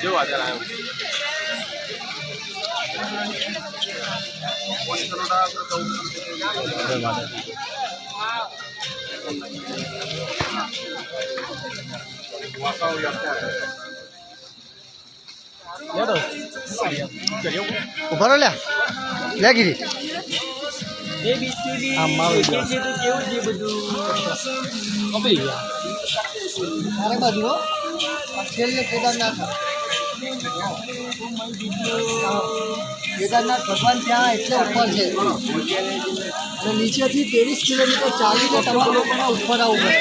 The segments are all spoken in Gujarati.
જો આગળ આવ્યો ઉભા રહો લ્યા લે ગીરી અરે બાજુ છેલ્લે કેદારનાથ ભગવાન ત્યાં એટલે ઉપર છે અને નીચેથી 23 કિલોમીટર ચાલીને તમારા લોકોને ઉપર આવવું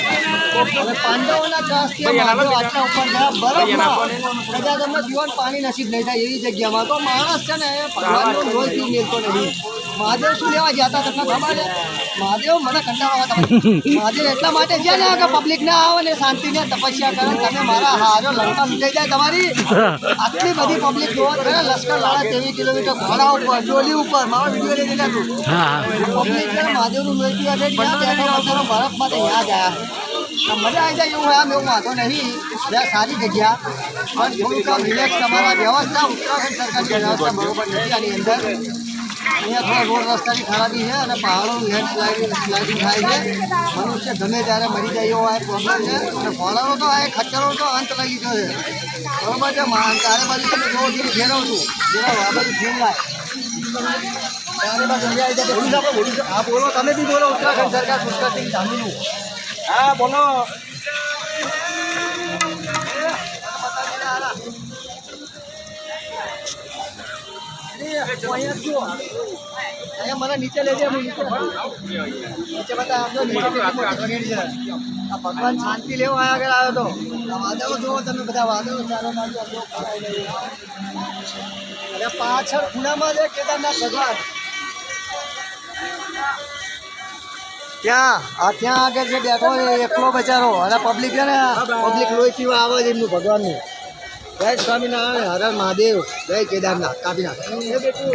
પડે અને પાંડવોના ત્રાસથી આટલા ઉપર ગયા બરફમાં કદાચ તમને પીવાનું પાણી નસીબ નહીં થાય એવી જગ્યામાં તો માણસ છે ને ભગવાનનો રોજ પી મેળતો નથી. મહાદેવ શું લેવા ગયા હતા તમને ખબર છે? મહાદેવ મને કંટાળવા હતા. મહાદેવ એટલા માટે છે ને કે પબ્લિક ના આવે ને શાંતિને તપસ્યા કરે. તમે મારા હારો લંકા લૂંટાઈ જાય તમારી આટલી બધી પબ્લિક જોવા કરે. લશ્કર લાળા 23 કિલોમીટર ઘોડા ઉપર ડોલી ઉપર મારો વિડીયો લઈ લીધા તું પબ્લિક મહાદેવનું લોહી બેઠો બરફમાં તો યાદ આવ્યા મજા આવી જાય એવું આમ એવું વાંધો નહીં. સારી જગ્યા પણ થોડુંક આમ રિલેક્સ તમારા વ્યવસ્થા ઉત્તરાખંડ સરકારની વ્યવસ્થા બરોબર નથી આની અંદર. અહીંયા થોડા રોડ રસ્તાની ખરાબી છે અને પહાડો સ્લાઇડિંગ થાય છે. મનુષ્ય ગમે ત્યારે મરી જાય એવો આ પ્રોબ્લેમ છે અને ફોલાનો તો આ ખચ્ચરો તો અંત લાગી ગયો છે બરોબર છે. ચારે બાજુ તમે જોવો ધીરે ફેરવું છું જેના આ બાજુ ફેર લાય ચારે બાજુ હા બોલો તમે બી બોલો ઉત્તરાખંડ સરકાર પુષ્કરસિંહ ધામીનું હા બોલો. અહીંયા મને નીચે લઈ જાય નીચે બધા આમ નીચે આ ભગવાન શાંતિ લેવા આગળ આવ્યો હતો. આ વાદળો જોવો તમે બધા વાદળો ચાલો બાજુ અને પાછળ ખૂણામાં છે કેદારનાથ ભગવાન ત્યાં આગળ જે બેઠો છે એકલો બચારો અને પબ્લિક છે ને પબ્લિક લોહી પીવા આવે છે એમનું ભગવાનનું. જય સ્વામિનારાયણ હર મહાદેવ જય કેદારનાથ કાપી નાખ.